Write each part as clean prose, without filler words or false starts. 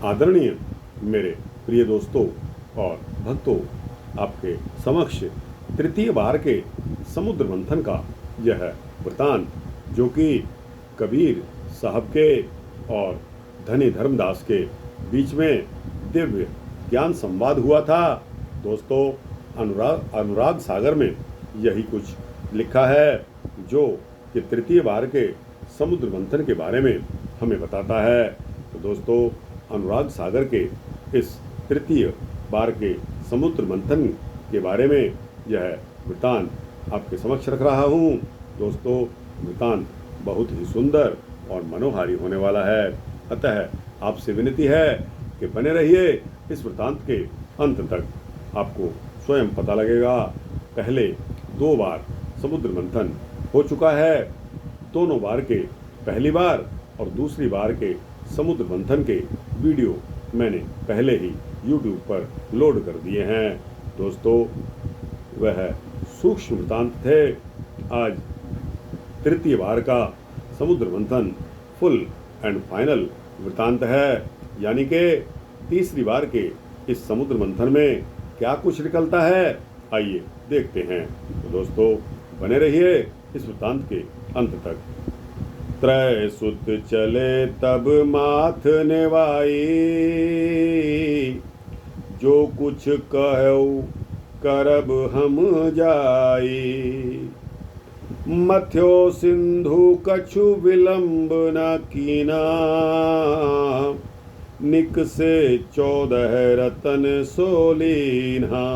आदरणीय मेरे प्रिय दोस्तों और भक्तों, आपके समक्ष तृतीय बार के समुद्र मंथन का यह वृतांत, जो कि कबीर साहब के और धनी धर्मदास के बीच में दिव्य ज्ञान संवाद हुआ था। दोस्तों, अनुराग सागर में यही कुछ लिखा है जो कि तृतीय बार के समुद्र मंथन के बारे में हमें बताता है। तो दोस्तों, अनुराग सागर के इस तृतीय बार के समुद्र मंथन के बारे में यह वृतांत आपके समक्ष रख रहा हूँ। दोस्तों, वृतांत बहुत ही सुंदर और मनोहारी होने वाला है, अतः आपसे विनती है कि बने रहिए इस वृतांत के अंत तक। आपको स्वयं पता लगेगा। पहले 2 बार समुद्र मंथन हो चुका है। दोनों बार के, पहली बार और दूसरी बार के समुद्र मंथन के वीडियो मैंने पहले ही YouTube पर लोड कर दिए हैं। दोस्तों, वह सूक्ष्म वृतांत थे। आज तृतीय बार का समुद्र मंथन फुल एंड फाइनल वृतांत है, यानी कि तीसरी बार के इस समुद्र मंथन में क्या कुछ निकलता है, आइए देखते हैं। तो दोस्तों, बने रहिए इस वृतांत के अंत तक। त्रय सुत चले तब माथ नेवाई, जो कुछ कहौ करब हम जाई। मथ्यो सिंधु कछु विलंब न कीना, निकसे 14 रतन सोलीन्हा।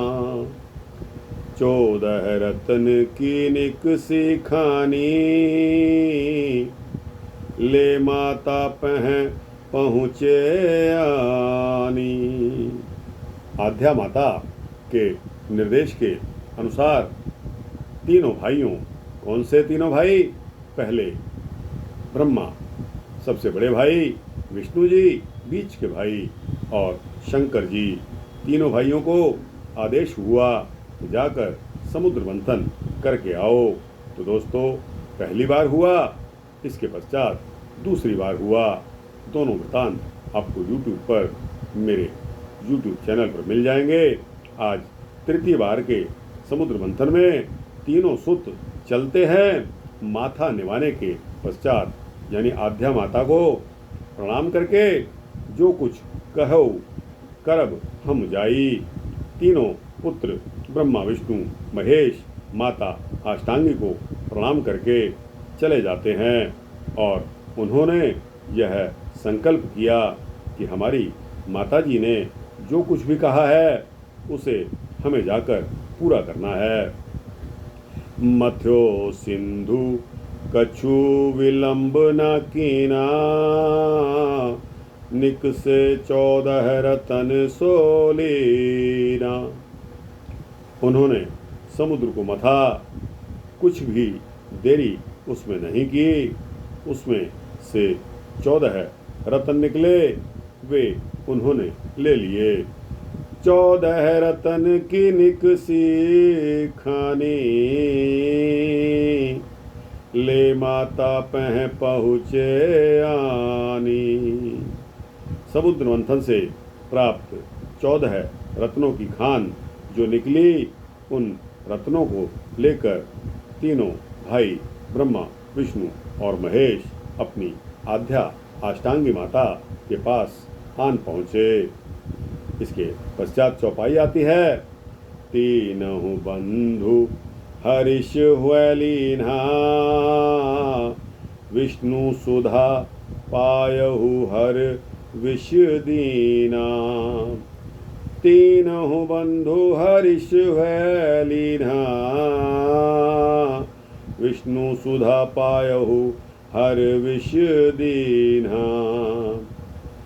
14 रतन की निकसी खानी, ले माता पह पहुँचे आनी। आध्या माता के निर्देश के अनुसार तीनों भाइयों, कौन से तीनों भाई? पहले ब्रह्मा, सबसे बड़े भाई विष्णु जी, बीच के भाई और शंकर जी, तीनों भाइयों को आदेश हुआ कि जाकर समुद्र मंथन करके आओ। तो दोस्तों, पहली बार हुआ, इसके पश्चात दूसरी बार हुआ। दोनों वृतांत आपको YouTube पर, मेरे YouTube चैनल पर मिल जाएंगे। आज तृतीय बार के समुद्र मंथन में तीनों सुत चलते हैं। माथा निवाने के पश्चात, यानी आध्या माता को प्रणाम करके, जो कुछ कहो करब हम जाई। तीनों पुत्र ब्रह्मा विष्णु महेश माता अष्टांगी को प्रणाम करके चले जाते हैं और उन्होंने यह संकल्प किया कि हमारी माताजी ने जो कुछ भी कहा है उसे हमें जाकर पूरा करना है। मथ्यो सिंधु कछु विलंब न कीना, निकसे 14 रतन सोलीना। उन्होंने समुद्र को मथा, कुछ भी देरी उसमें नहीं की। उसमें से 14 रतन निकले, वे उन्होंने ले लिए। 14 रतन की निकसी खानी, ले माता पह पहुँचे आनी। समुद्र मंथन से प्राप्त 14 रत्नों की खान जो निकली, उन रत्नों को लेकर तीनों भाई ब्रह्मा विष्णु और महेश अपनी आध्या अष्टांगी माता के पास आन पहुँचे। इसके पश्चात चौपाई आती है। तीनहु बंधु हरिष हुएलीन्हा, विष्णु सुधा पायहु हर विष दीना। तीनहु बंधु हरिष हुएलीन्हा, विष्णु सुधा पायहु हर विष दीना।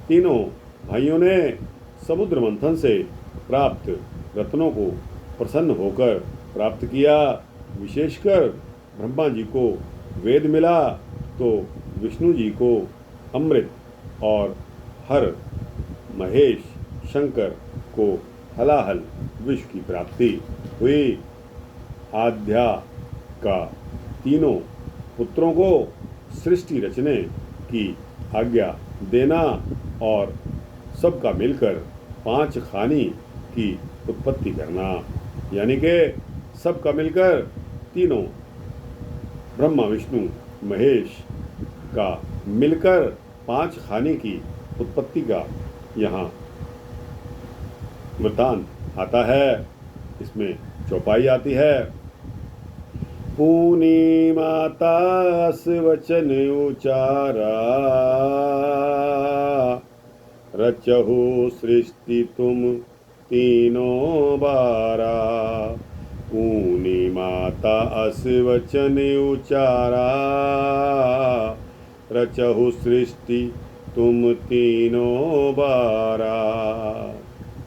तीनों भाइयों ने समुद्र मंथन से प्राप्त रत्नों को प्रसन्न होकर प्राप्त किया। विशेषकर ब्रह्मा जी को वेद मिला, तो विष्णु जी को अमृत और हर महेश शंकर को हलाहल विष की प्राप्ति हुई। आध्या का तीनों पुत्रों को सृष्टि रचने की आज्ञा देना और सबका मिलकर 5 खानी की उत्पत्ति करना, यानी कि सबका मिलकर तीनों ब्रह्मा विष्णु महेश का मिलकर 5 खाने की उत्पत्ति का यहाँ वृतांत आता है। इसमें चौपाई आती है। पूनी मातास वचन उचारा, रचहु सृष्टि तुम तीनों बारा। पूनी माता अस वचन उचारा, रचहु सृष्टि तुम तीनों बारा।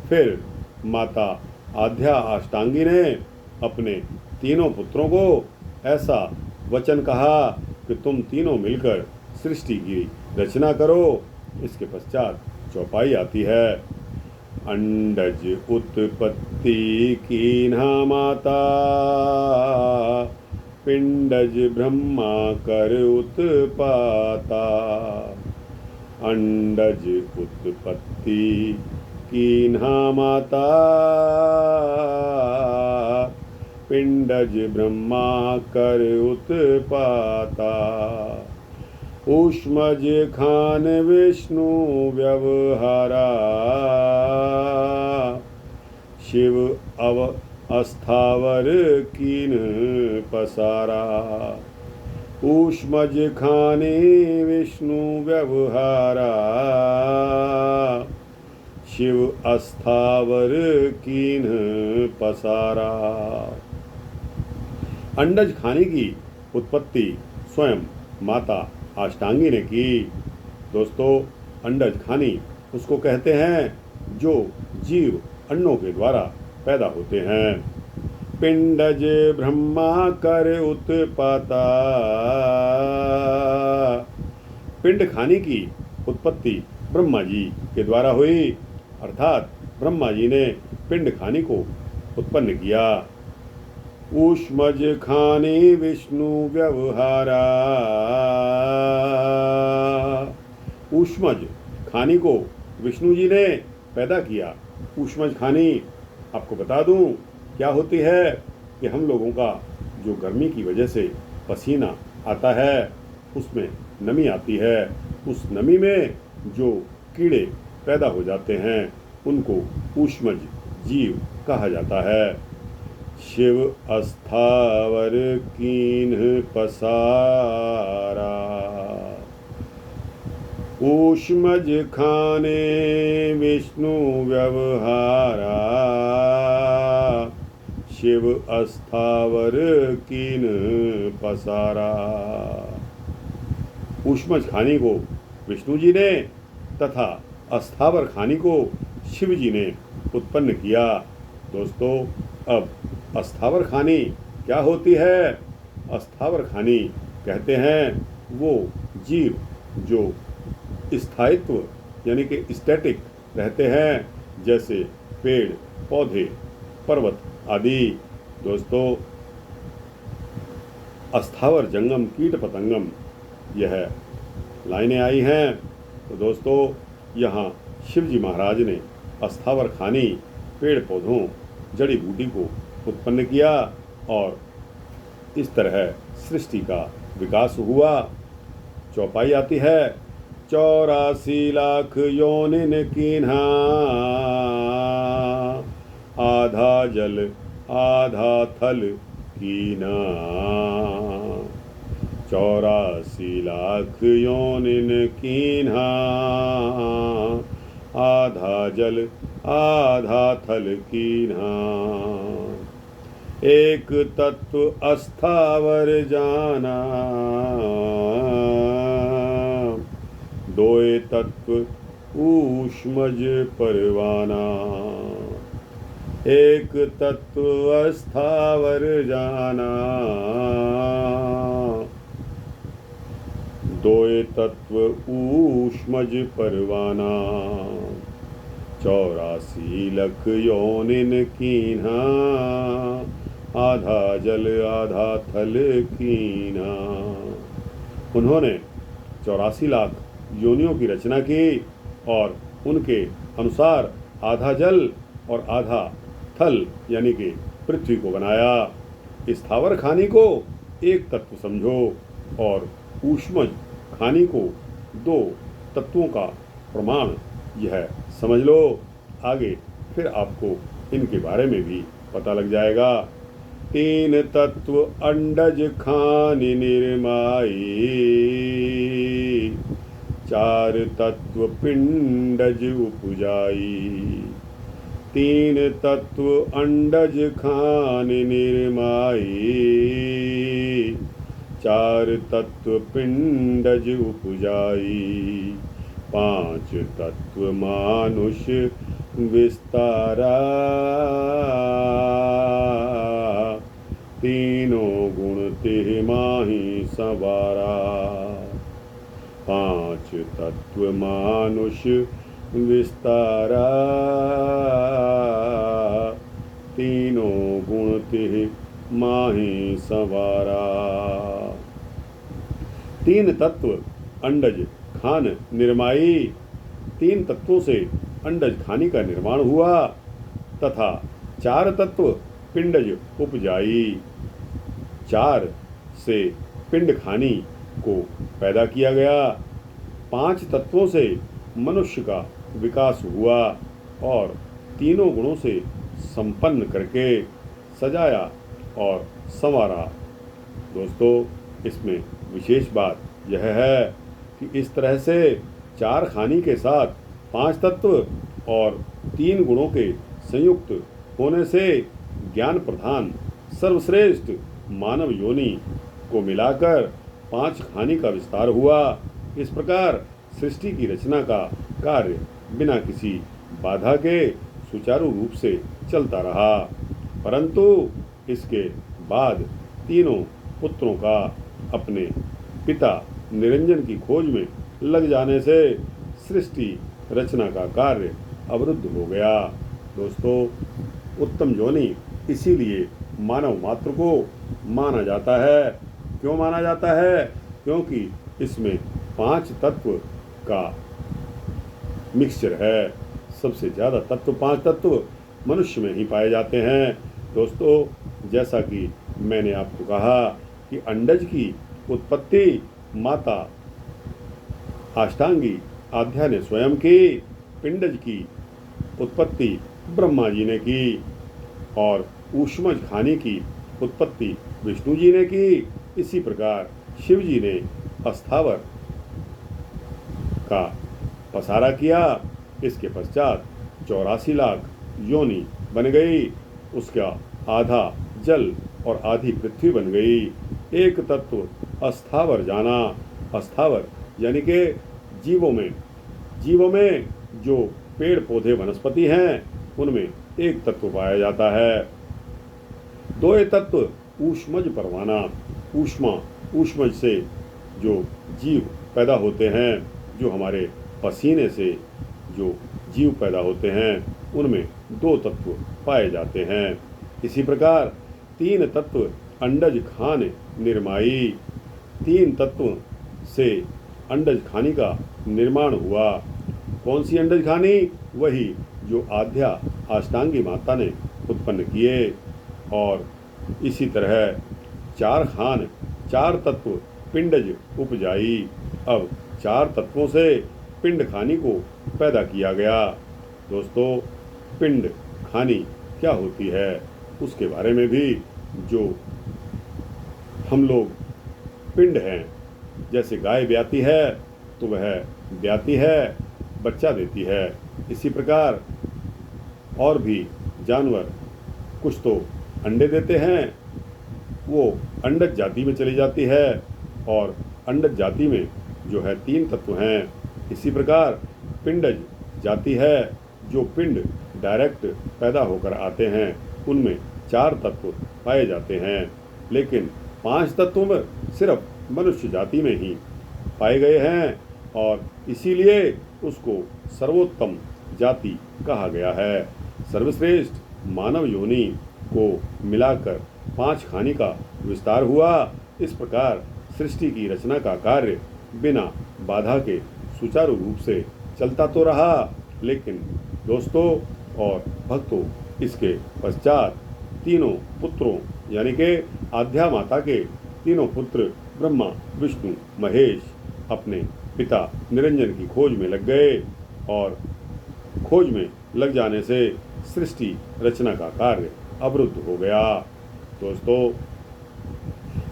फिर माता आद्या अष्टांगी ने अपने तीनों पुत्रों को ऐसा वचन कहा कि तुम तीनों मिलकर सृष्टि की रचना करो। इसके पश्चात चौपाई आती है। अंडज उत्पत्ति कीन्हा माता, पिंडज ब्रह्मा कर उत्पाता। अंडज उत्पत्ति कीन्हा माता, पिंडज ब्रह्मा कर उत्पाता। ऊष्मज खान विष्णु व्यवहारा, शिव अव अस्थावर कीन पसारा। ऊष्मज खाने विष्णु व्यवहारा, शिव अस्थावर कीन पसारा। अंडज खाने की उत्पत्ति स्वयं माता अष्टांगी ने की। दोस्तों, अंडज खानी उसको कहते हैं जो जीव अन्नों के द्वारा पैदा होते हैं। पिंडज ब्रह्मा कर उत्पाता, पिंड खाने की उत्पत्ति ब्रह्मा जी के द्वारा हुई, अर्थात ब्रह्मा जी ने पिंड खाने को उत्पन्न किया। ऊष्मज खाने विष्णु व्यवहारा, ऊष्मज खानी को विष्णु जी ने पैदा किया। ऊष्मज खानी आपको बता दूं क्या होती है कि हम लोगों का जो गर्मी की वजह से पसीना आता है उसमें नमी आती है। उस नमी में जो कीड़े पैदा हो जाते हैं उनको ऊष्मज जीव कहा जाता है। शिव अस्थावर कीन पसारा, ऊष्मज खाने विष्णु व्यवहारा। शिव अस्थावर कीन पसारा। ऊष्मज खानी को विष्णु जी ने तथा अस्थावर खानी को शिव जी ने उत्पन्न किया। दोस्तों, अब अस्थावर खानी क्या होती है? अस्थावर खानी कहते हैं वो जीव जो स्थायित्व यानी कि स्टैटिक रहते हैं, जैसे पेड़ पौधे पर्वत आदि। दोस्तों, अस्थावर जंगम कीट पतंगम यह लाइनें आई हैं। तो दोस्तों, यहाँ शिवजी महाराज ने अस्थावर खानी पेड़ पौधों जड़ी बूटी को उत्पन्न किया और इस तरह सृष्टि का विकास हुआ। चौपाई आती है। 84 लाख योनिन कीन्हा, आधा जल आधा थल कीना। 84 लाख योनिन कीन्हा, आधा जल आधा थल कीन्हा। एक तत्व अस्थावर जाना, दोए तत्व ऊष्मज परवाना। एक तत्व अस्थावर जाना, दोए तत्व ऊष्मज परवाना। 84 लख योनिन कीन्हा, आधा जल आधा थल कीना। उन्होंने 84 लाख योनियों की रचना की और उनके अनुसार आधा जल और आधा थल यानी कि पृथ्वी को बनाया। स्थावर खानी को एक तत्व समझो और ऊष्मज खानी को दो तत्वों का प्रमाण यह समझ लो। आगे फिर आपको इनके बारे में भी पता लग जाएगा। तीन तत्व अंडज खानी निर्माई, चार तत्व पिंडज उपजाई। तीन तत्व अंडज खानी निर्माई, चार तत्व पिंडज उपजाई। पांच तत्व मानुष विस्तारा, तीनों गुण तिह माही संवारा। पांच तत्व मानुष विस्तारा, तीनों गुण तिह माही संवारा। तीन तत्व अंडज खान निर्माई, तीन तत्वों से अंडज खानी का निर्माण हुआ तथा चार तत्व पिंडज उपजाई, चार से पिंड खानी को पैदा किया गया। पांच तत्वों से मनुष्य का विकास हुआ और तीनों गुणों से संपन्न करके सजाया और संवारा। दोस्तों, इसमें विशेष बात यह है कि इस तरह से चार खानी के साथ पांच तत्व और तीन गुणों के संयुक्त होने से ज्ञान प्रधान सर्वश्रेष्ठ मानव योनि को मिलाकर पांच खानी का विस्तार हुआ। इस प्रकार सृष्टि की रचना का कार्य बिना किसी बाधा के सुचारू रूप से चलता रहा, परंतु इसके बाद तीनों पुत्रों का अपने पिता निरंजन की खोज में लग जाने से सृष्टि रचना का कार्य अवरुद्ध हो गया। दोस्तों, उत्तम योनि इसीलिए मानव मात्र को माना जाता है। क्यों माना जाता है? क्योंकि इसमें पांच तत्व का मिक्सचर है। सबसे ज़्यादा तत्व, पांच तत्व मनुष्य में ही पाए जाते हैं। दोस्तों, जैसा कि मैंने आपको कहा कि अंडज की उत्पत्ति माता अष्टांगी आद्या ने स्वयं की, पिंडज की उत्पत्ति ब्रह्मा जी ने की और ऊष्मज खानी की उत्पत्ति विष्णु जी ने की। इसी प्रकार शिव जी ने अस्थावर का पसारा किया। इसके पश्चात 84 लाख योनि बन गई। उसका आधा जल और आधी पृथ्वी बन गई। एक तत्व अस्थावर जाना। अस्थावर यानी कि जीवों में जो पेड़ पौधे वनस्पति हैं उनमें एक तत्व पाया जाता है। दो तत्व ऊष्मज परवाना। ऊष्मज से जो जीव पैदा होते हैं, जो हमारे पसीने से जो जीव पैदा होते हैं, उनमें दो तत्व पाए जाते हैं। इसी प्रकार तीन तत्व अंडज खान निर्माई। तीन तत्व से अंडज खानी का निर्माण हुआ। कौन सी अंडज खानी? वही जो आद्या अष्टांगी माता ने उत्पन्न किए। और इसी तरह चार खान, चार तत्व पिंडज उपजाई। अब चार तत्वों से पिंड खानी को पैदा किया गया। दोस्तों, पिंड खानी क्या होती है उसके बारे में भी, जो हम लोग पिंड हैं, जैसे गाय ब्याती है तो वह ब्याती है, बच्चा देती है। इसी प्रकार और भी जानवर कुछ तो अंडे देते हैं, वो अंडज जाति में चली जाती है और अंडज जाति में जो है तीन तत्व हैं। इसी प्रकार पिंडज जाति है, जो पिंड डायरेक्ट पैदा होकर आते हैं, उनमें चार तत्व पाए जाते हैं। लेकिन पांच तत्वों में सिर्फ मनुष्य जाति में ही पाए गए हैं और इसीलिए उसको सर्वोत्तम जाति कहा गया है। सर्वश्रेष्ठ मानव योनि को मिलाकर पांच खानी का विस्तार हुआ। इस प्रकार सृष्टि की रचना का कार्य बिना बाधा के सुचारू रूप से चलता तो रहा, लेकिन दोस्तों और भक्तों, इसके पश्चात तीनों पुत्रों यानी कि आद्या माता के तीनों पुत्र ब्रह्मा, विष्णु, महेश अपने पिता निरंजन की खोज में लग गए और खोज में लग जाने से सृष्टि रचना का कार्य अवरुद्ध हो गया। दोस्तों,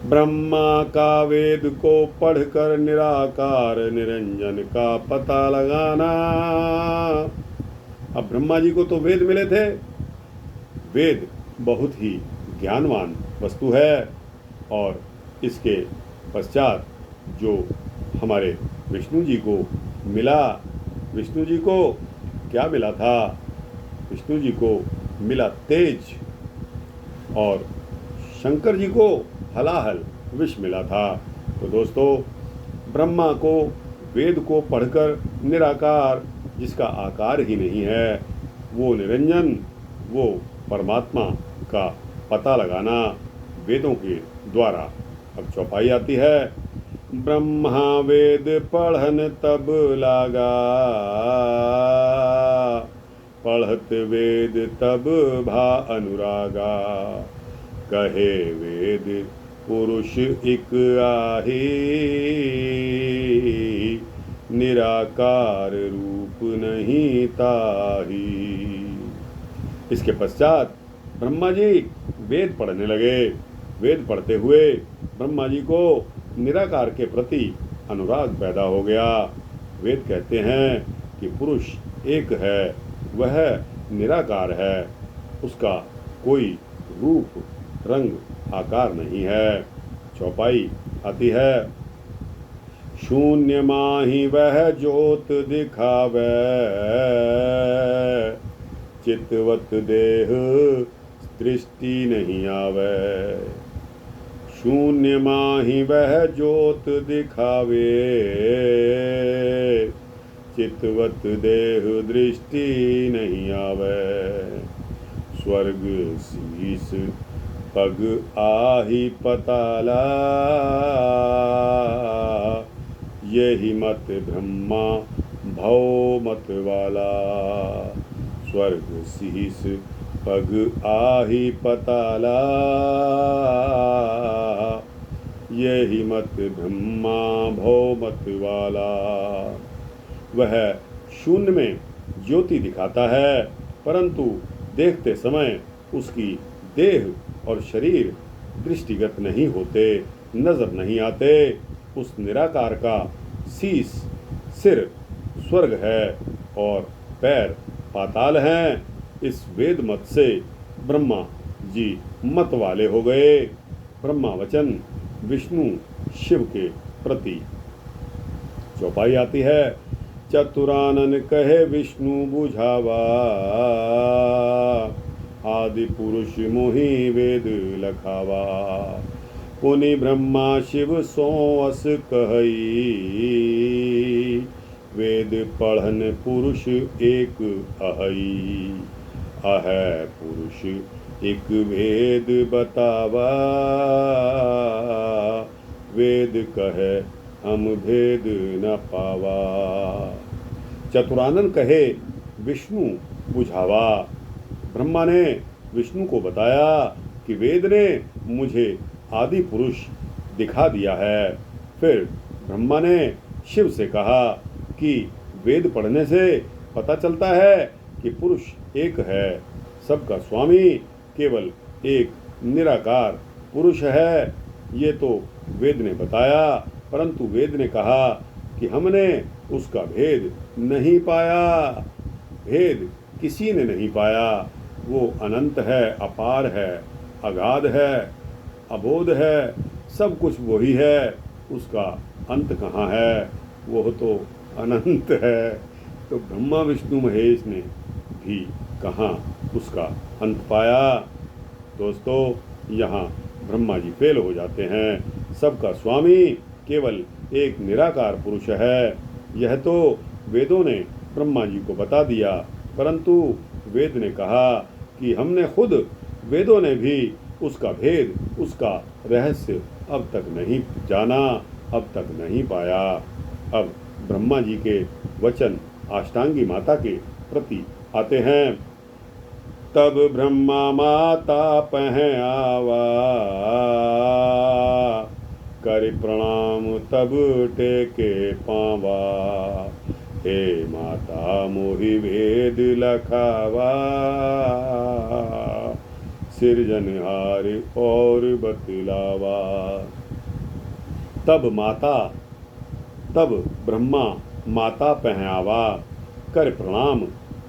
ब्रह्मा का वेद को पढ़कर निराकार निरंजन का पता लगाना। अब ब्रह्मा जी को तो वेद मिले थे। वेद बहुत ही ज्ञानवान वस्तु है और इसके पश्चात जो हमारे विष्णु जी को मिला, विष्णु जी को क्या मिला था? विष्णु जी को मिला तेज और शंकर जी को हलाहल विष मिला था। तो दोस्तों, ब्रह्मा को वेद को पढ़कर निराकार, जिसका आकार ही नहीं है, वो निरंजन, वो परमात्मा का पता लगाना वेदों के द्वारा। अब चौपाई आती है। ब्रह्मा वेद पढ़न तब लागा, पढ़त वेद तब भा अनुरागा। कहे वेद पुरुष इक आहे, निराकार रूप नहीं ताही। इसके पश्चात ब्रह्मा जी वेद पढ़ने लगे। वेद पढ़ते हुए ब्रह्मा जी को निराकार के प्रति अनुराग पैदा हो गया। वेद कहते हैं कि पुरुष एक है, वह निराकार है, उसका कोई रूप, रंग, आकार नहीं है। चौपाई आती है। शून्य माही वह ज्योत दिखावे, चितवत देह दृष्टि नहीं आवे। शून्य माही वह ज्योत दिखावे, चितवत देह दृष्टि नहीं आवे। स्वर्ग शीस पग आही पताला, यही मत ब्रह्मा भव मत वाला। स्वर्ग शीस पग आही पताला, यही मत ब्रह्मा भव मत वाला। वह शून्य में ज्योति दिखाता है, परंतु देखते समय उसकी देह और शरीर दृष्टिगत नहीं होते, नजर नहीं आते। उस निराकार का शीस, सिर स्वर्ग है और पैर पाताल हैं। इस वेद मत से ब्रह्मा जी मत वाले हो गए। ब्रह्मा वचन विष्णु शिव के प्रति। चौपाई आती है। चतुरानन कहे विष्णु बुझावा, आदि पुरुष मोहि वेद लखावा। पुनि ब्रह्मा शिव सो अस कहई, वेद पढ़न पुरुष एक अहई। अहै पुरुष एक वेद बतावा, वेद कहे हम भेद न पावा। चतुरानन कहे विष्णु बुझावा। ब्रह्मा ने विष्णु को बताया कि वेद ने मुझे आदि पुरुष दिखा दिया है। फिर ब्रह्मा ने शिव से कहा कि वेद पढ़ने से पता चलता है कि पुरुष एक है, सबका स्वामी केवल एक निराकार पुरुष है। ये तो वेद ने बताया, परंतु वेद ने कहा कि हमने उसका भेद नहीं पाया। भेद किसी ने नहीं पाया। वो अनंत है, अपार है, अगाध है, अबोध है, सब कुछ वही है। उसका अंत कहाँ है? वो तो अनंत है। तो ब्रह्मा विष्णु महेश ने भी कहाँ उसका अंत पाया? दोस्तों, यहाँ ब्रह्मा जी फेल हो जाते हैं। सबका स्वामी केवल एक निराकार पुरुष है। यह तो वेदों ने ब्रह्मा जी को बता दिया, परंतु वेद ने कहा कि हमने खुद, वेदों ने भी उसका भेद, उसका रहस्य अब तक नहीं जाना, अब तक नहीं पाया। अब ब्रह्मा जी के वचन अष्टांगी माता के प्रति आते हैं। तब ब्रह्मा माता पह आवा, कर प्रणाम तब टेके पावा। हे माता मोहि वेद लखावा, सिरजनहार और बतलावा। तब ब्रह्मा माता पहनावा, कर प्रणाम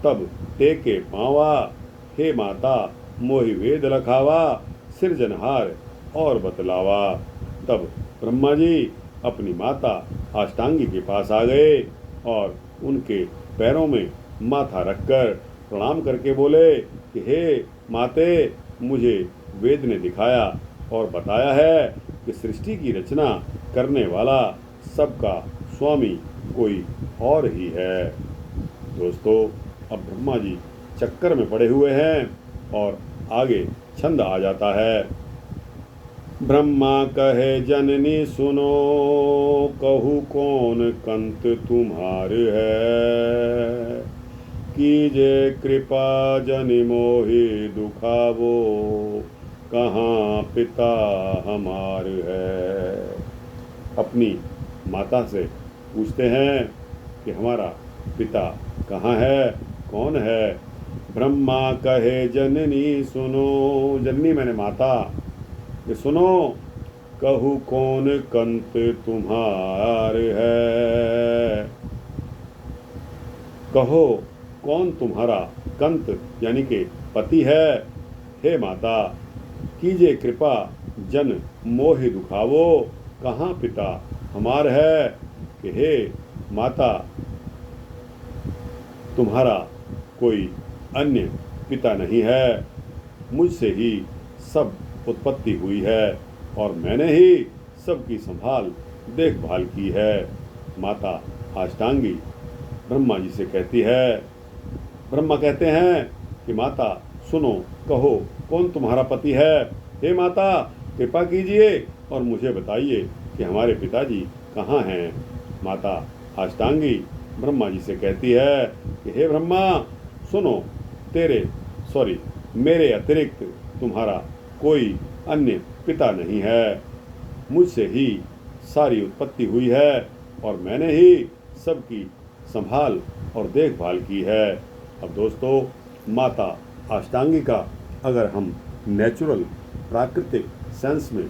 तब टेके पावा। हे माता मोहि वेद लखावा, सिरजनहार और बतलावा। तब ब्रह्मा जी अपनी माता अष्टांगी के पास आ गए और उनके पैरों में माथा रखकर प्रणाम करके बोले कि हे माते, मुझे वेद ने दिखाया और बताया है कि सृष्टि की रचना करने वाला सबका स्वामी कोई और ही है। दोस्तों, अब ब्रह्मा जी चक्कर में पड़े हुए हैं और आगे छंद आ जाता है। ब्रह्मा कहे जननी सुनो, कहू कौन कंत तुम्हार है। कीजे कृपा जनि मोहि दुखावो, कहाँ पिता हमार है। अपनी माता से पूछते हैं कि हमारा पिता कहाँ है, कौन है। ब्रह्मा कहे जननी सुनो, जननी मैंने माता, ये सुनो, कहू कौन कंत तुम्हार है। कहो कौन तुम्हारा कंत यानी कि पति है। हे माता, कीजिए कृपा जन मोहि दुखावो, कहाँ पिता हमार है। कि हे माता, तुम्हारा कोई अन्य पिता नहीं है, मुझसे ही सब उत्पत्ति हुई है और मैंने ही सबकी संभाल देखभाल की है। माता अष्टांगी ब्रह्मा जी से कहती है। ब्रह्मा कहते हैं कि माता सुनो, कहो कौन तुम्हारा पति है। हे माता, कृपा कीजिए और मुझे बताइए कि हमारे पिताजी कहाँ हैं। माता अष्टांगी ब्रह्मा जी से कहती है कि हे ब्रह्मा, सुनो, मेरे अतिरिक्त तुम्हारा कोई अन्य पिता नहीं है, मुझसे ही सारी उत्पत्ति हुई है और मैंने ही सबकी संभाल और देखभाल की है। अब दोस्तों, माता अष्टांगी का अगर हम नेचुरल प्राकृतिक सेंस में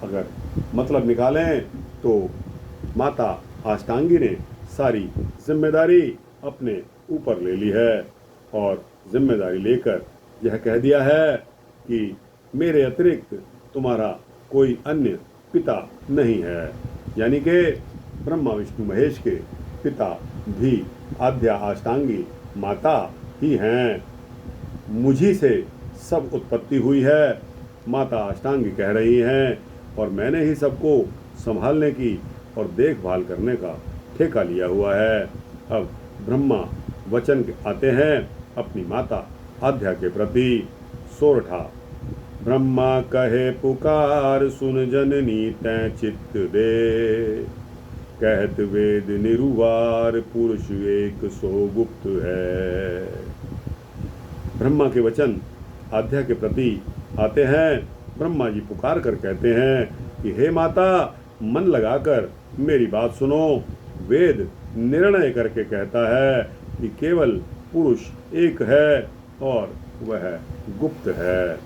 अगर मतलब निकालें तो माता अष्टांगी ने सारी जिम्मेदारी अपने ऊपर ले ली है और जिम्मेदारी लेकर यह कह दिया है कि मेरे अतिरिक्त तुम्हारा कोई अन्य पिता नहीं है। यानी कि ब्रह्मा विष्णु महेश के पिता भी आद्या अष्टांगी माता ही हैं। मुझी से सब उत्पत्ति हुई है, माता अष्टांगी कह रही हैं, और मैंने ही सबको संभालने की और देखभाल करने का ठेका लिया हुआ है। अब ब्रह्मा वचन आते हैं अपनी माता आद्या के प्रति। सोरठा। ब्रह्मा कहे पुकार सुन जननी तै चित्त दे, कहत वेद निरुवार पुरुष एक सो गुप्त है। ब्रह्मा के वचन आद्या के प्रति आते हैं। ब्रह्मा जी पुकार कर कहते हैं कि हे माता, मन लगाकर मेरी बात सुनो। वेद निर्णय करके कहता है कि केवल पुरुष एक है और वह गुप्त है।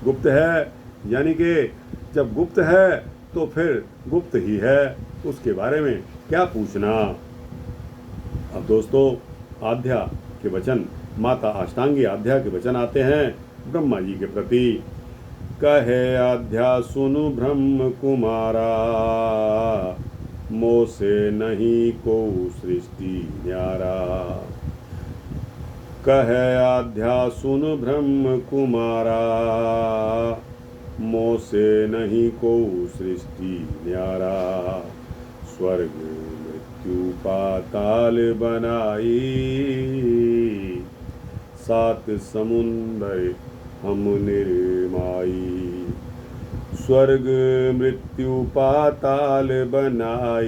गुप्त है यानी कि जब गुप्त है तो फिर गुप्त ही है, उसके बारे में क्या पूछना। अब दोस्तों, आद्या के वचन, माता अष्टांगी आद्या के वचन आते हैं ब्रह्मा जी के प्रति। कहे आद्या सुनु ब्रह्म कुमारा, मोह से नहीं को सृष्टि न्यारा। कहे आद्या सुन ब्रह्म कुमारा, मोह से नहीं को सृष्टि न्यारा। स्वर्ग मृत्यु पाताल बनाई, सात समुंदर हम निर्माई। स्वर्ग मृत्यु पाताल बनाई,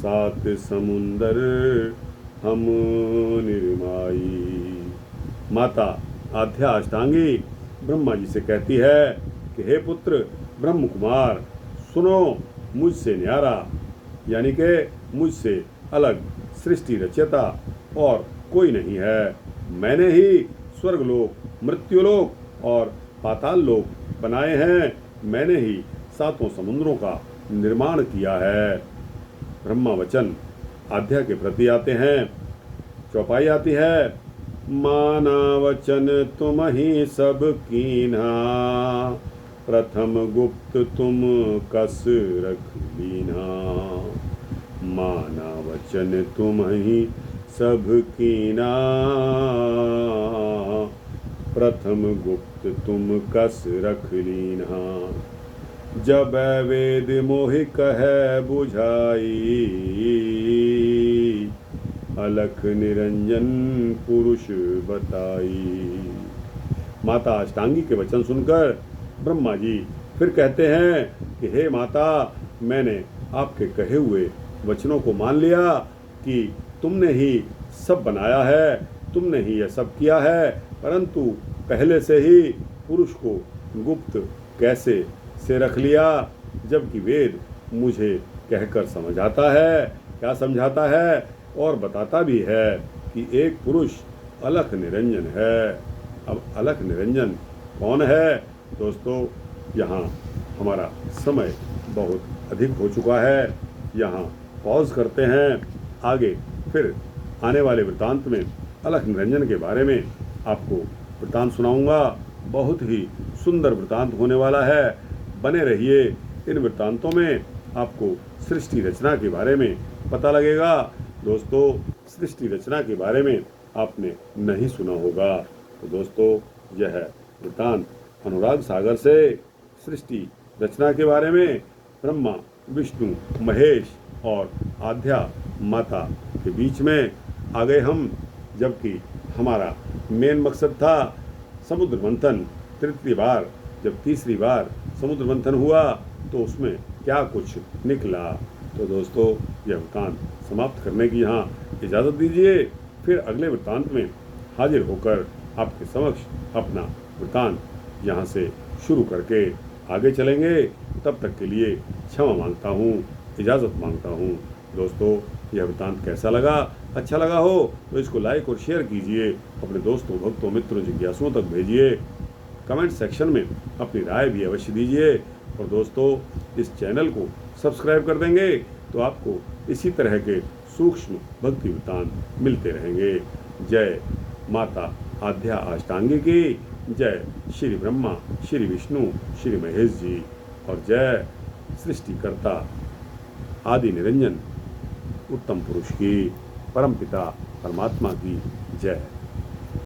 सात समुंदर हम निर्माई। माता आद्या अष्टांगी ब्रह्मा जी से कहती है कि हे पुत्र ब्रह्म कुमार, सुनो, मुझसे न्यारा यानी कि मुझसे अलग सृष्टि रचयिता और कोई नहीं है। मैंने ही स्वर्गलोक, मृत्युलोक और पाताल लोक बनाए हैं। मैंने ही सातों समुद्रों का निर्माण किया है। ब्रह्मा वचन आद्या के प्रति आते हैं। चौपाई आती है, माना वचन तुम ही सब कीन्हा, प्रथम गुप्त तुम कस रख लीना। माना वचन तुम ही सब कीना, प्रथम गुप्त तुम कस रख लीना। जब वेद मोहि कह बुझाई, अलख निरंजन पुरुष बताई। माता अष्टांगी के वचन सुनकर ब्रह्मा जी फिर कहते हैं कि हे माता, मैंने आपके कहे हुए वचनों को मान लिया कि तुमने ही सब बनाया है, तुमने ही यह सब किया है, परंतु पहले से ही पुरुष को गुप्त कैसे से रख लिया, जबकि वेद मुझे कहकर समझाता है। क्या समझाता है? और बताता भी है कि एक पुरुष अलख निरंजन है। अब अलख निरंजन कौन है? दोस्तों, यहाँ हमारा समय बहुत अधिक हो चुका है। यहाँ पॉज करते हैं। आगे फिर आने वाले वृत्तांत में अलख निरंजन के बारे में आपको वृत्तांत सुनाऊंगा। बहुत ही सुंदर वृत्तांत होने वाला है। बने रहिए। इन वृत्तांतों में आपको सृष्टि रचना के बारे में पता लगेगा। दोस्तों, सृष्टि रचना के बारे में आपने नहीं सुना होगा। तो दोस्तों, यह वृत्तांत अनुराग सागर से सृष्टि रचना के बारे में ब्रह्मा, विष्णु, महेश और आद्या माता के बीच में आ गए हम, जबकि हमारा मेन मकसद था समुद्र मंथन। तृतीय बार जब तीसरी बार समुद्र मंथन हुआ तो उसमें क्या कुछ निकला। तो दोस्तों, यह वृत्तांत समाप्त करने की यहाँ इजाज़त दीजिए। फिर अगले वृत्तांत में हाजिर होकर आपके समक्ष अपना वृत्तांत यहाँ से शुरू करके आगे चलेंगे। तब तक के लिए क्षमा मांगता हूँ, इजाज़त मांगता हूँ। दोस्तों, यह वृत्तांत कैसा लगा? अच्छा लगा हो तो इसको लाइक और शेयर कीजिए। अपने दोस्तों, भक्तों, मित्रों, जिज्ञासुओं तक भेजिए। कमेंट सेक्शन में अपनी राय भी अवश्य दीजिए। और दोस्तों, इस चैनल को सब्सक्राइब कर देंगे तो आपको इसी तरह के सूक्ष्म भक्ति वृत्तांत मिलते रहेंगे। जय माता आद्या अष्टांगी की, जय श्री ब्रह्मा, श्री विष्णु, श्री महेश जी, और जय सृष्टिकर्ता आदि निरंजन उत्तम पुरुष की, परमपिता परमात्मा की जय।